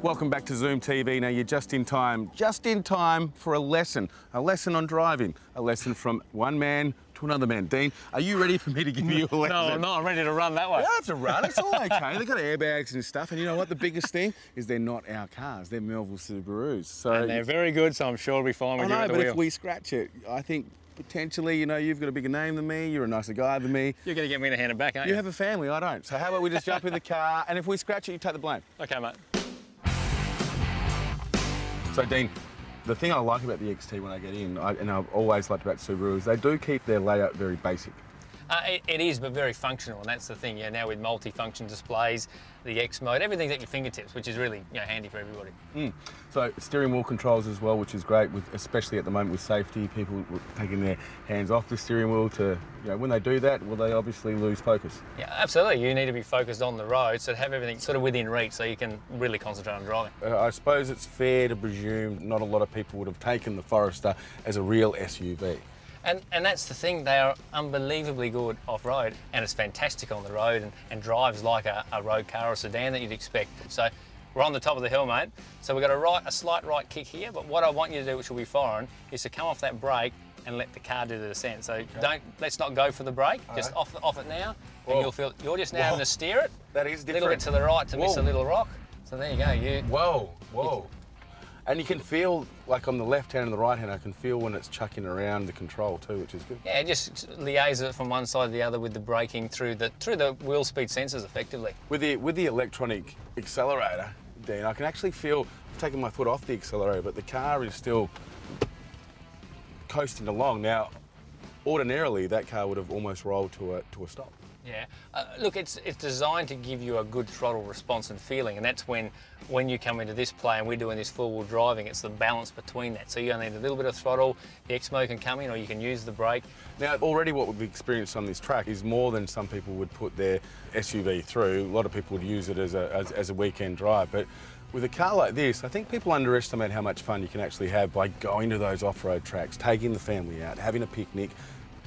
Welcome back to Zoom TV. Now you're just in time for a lesson on driving, a lesson from one man to another man. Dean, are you ready for me to give you a lesson? No, I'm not. I'm ready to run that way. You don't have to run, it's all okay. They've got airbags and stuff, and you know what? The biggest thing is they're not our cars, they're Melville Subarus. So and they're very good, so I'm sure we'll be fine with you at the wheel. But if we scratch it, I think potentially, you know, you've got a bigger name than me, you're a nicer guy than me. You're going to get me to hand it back, aren't you? You have a family, I don't. So how about we just jump in the car, and if we scratch it, you take the blame. Okay, mate. So Dean, the thing I like about the XT when I get in, and I've always liked about Subaru, is they do keep their layout very basic. It is, but very functional, and that's the thing. Yeah, now with multi-function displays, the X mode, everything's at your fingertips, which is really handy for everybody. So steering wheel controls as well, which is great, especially at the moment with safety, people taking their hands off the steering wheel to, when they do that, well, they obviously lose focus. Yeah, absolutely. You need to be focused on the road, so to have everything sort of within reach, so you can really concentrate on driving. I suppose it's fair to presume not a lot of people would have taken the Forrester as a real SUV. And that's the thing, they are unbelievably good off-road, and it's fantastic on the road and drives like a road car or a sedan that you'd expect. So we're on the top of the hill, mate. So we've got a slight right kick here, but what I want you to do, which will be foreign, is to come off that brake and let the car do the descent. So let's not go for the brake, just off it now, and you'll feel, you're just now having to steer it. That is different. A little bit to the right to miss a little rock. So there you go. Whoa. And you can feel, like on the left hand and the right hand, I can feel when it's chucking around the control too, which is good. Yeah, it just liaises it from one side to the other with the braking through the wheel speed sensors effectively. With the electronic accelerator, Dean, I can actually feel, I've taken my foot off the accelerator, but the car is still coasting along. Now, ordinarily, that car would have almost rolled to a stop. Yeah, look, it's designed to give you a good throttle response and feeling, and that's when you come into this play and we're doing this four-wheel driving, it's the balance between that. So you only need a little bit of throttle, the X-Mode can come in, or you can use the brake. Now, already what we've experienced on this track is more than some people would put their SUV through. A lot of people would use it as a weekend drive, but with a car like this, I think people underestimate how much fun you can actually have by going to those off-road tracks, taking the family out, having a picnic,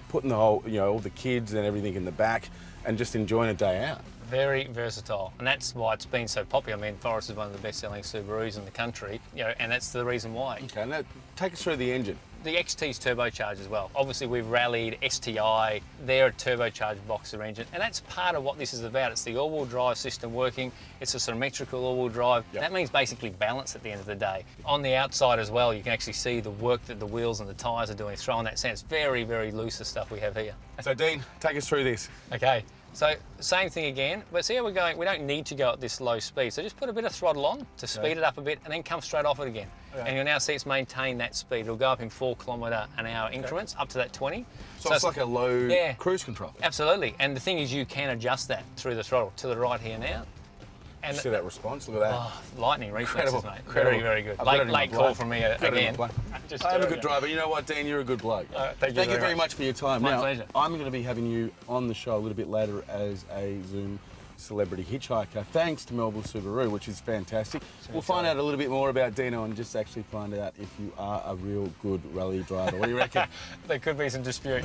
putting the whole, all the kids and everything in the back, and just enjoying a day out. Very versatile, and that's why it's been so popular. I mean, Forrester is one of the best-selling Subarus in the country, and that's the reason why. Okay, now take us through the engine. The XT's turbocharged as well. Obviously, we've rallied STI. They're a turbocharged boxer engine, and that's part of what this is about. It's the all-wheel drive system working. It's a symmetrical all-wheel drive. Yep. That means basically balance at the end of the day. On the outside as well, you can actually see the work that the wheels and the tyres are doing, throwing that sense. Very, very loose the stuff we have here. So, Dean, take us through this. Okay. So, same thing again, but see how we're going, we don't need to go at this low speed, so just put a bit of throttle on to speed it up a bit and then come straight off it again. Okay. And you'll now see it's maintained that speed. It'll go up in 4km/h increments, up to that 20. So it's like a low cruise control. Absolutely, and the thing is you can adjust that through the throttle. To the right here now. And see that response? Look at that. Oh, lightning reflexes, mate. Incredible. Very, very good. Late call from me again. I'm a good driver. You know what, Dean? You're a good bloke. Thank you very much for your time. My pleasure. I'm going to be having you on the show a little bit later as a Zoom celebrity hitchhiker, thanks to Melville Subaru, which is fantastic. We'll find out a little bit more about Dino and just actually find out if you are a real good rally driver. What do you reckon? There could be some dispute.